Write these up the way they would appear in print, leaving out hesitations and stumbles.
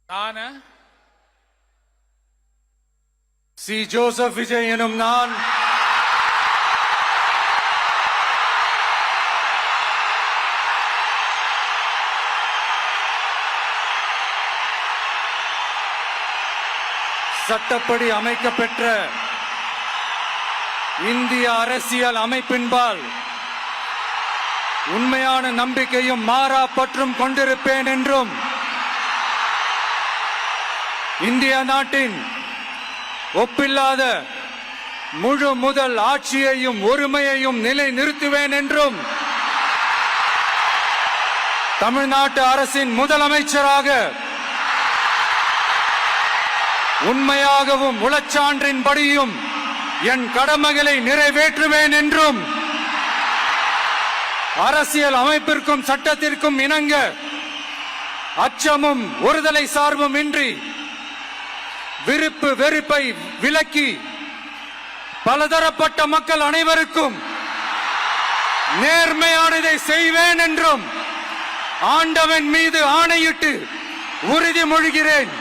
நான் C. Joseph Vijay எனும் நான் சட்டப்படி அமைக்கப்பெற்ற இந்திய அரசியல் அமைப்பின்பால் உண்மையான நம்பிக்கையும் மாறா பற்றும் கொண்டிருப்பேன் என்றும் இந்திய நாட்டின் ஒப்பில்லாத முழு முதல் ஆட்சியையும் ஒருமையையும் நிலை நிறுத்துவேன் என்றும் தமிழ்நாட்டு அரசின் முதலமைச்சராக உண்மையாகவும் உளச்சான்றின்படியும் என் கடமைகளை நிறைவேற்றுவேன் என்றும் அரசியல் அமைப்பிற்கும் சட்டத்திற்கும் இணங்க அச்சமும் ஒருதலை சார்பும் இன்றி விருப்பு வெறுப்பை விலக்கி பலதரப்பட்ட மக்கள் அனைவருக்கும் நேர்மையானதை செய்வேன் என்றும் ஆண்டவன் மீது ஆணையிட்டு உறுதிமொழிகிறேன்.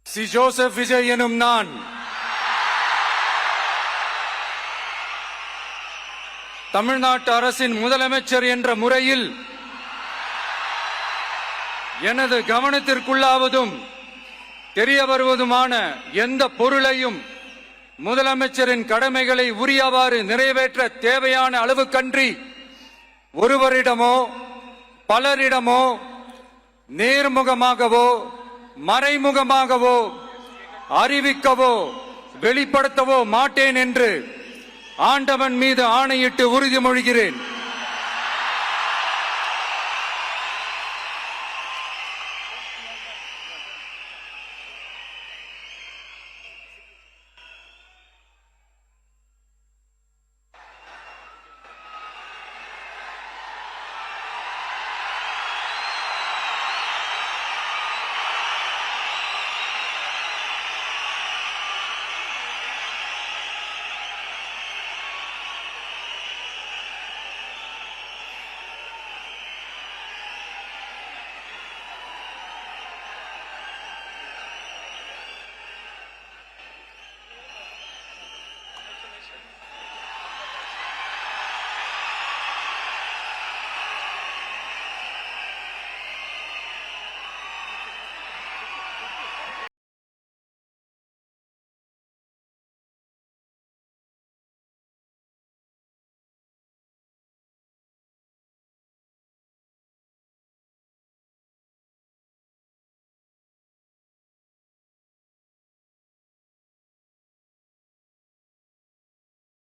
சி. ஜோசப் விஜய் எனும் நான் தமிழ்நாட்டு அரசின் முதலமைச்சர் என்ற முறையில் எனது கவனத்திற்குள்ளாவதும் தெரிய வருவதுமான எந்த பொருளையும் முதலமைச்சரின் கடமைகளை உரியவாறு நிறைவேற்ற தேவையான அளவுக்கன்றி ஒருவரிடமோ பலரிடமோ நேர்முகமாகவோ மறைமுகமாகவோ அறிவிக்கவோ வெளிப்படுத்தவோ மாட்டேன் என்று ஆண்டவன் மீது ஆணையிட்டு உறுதிமொழிகிறேன்.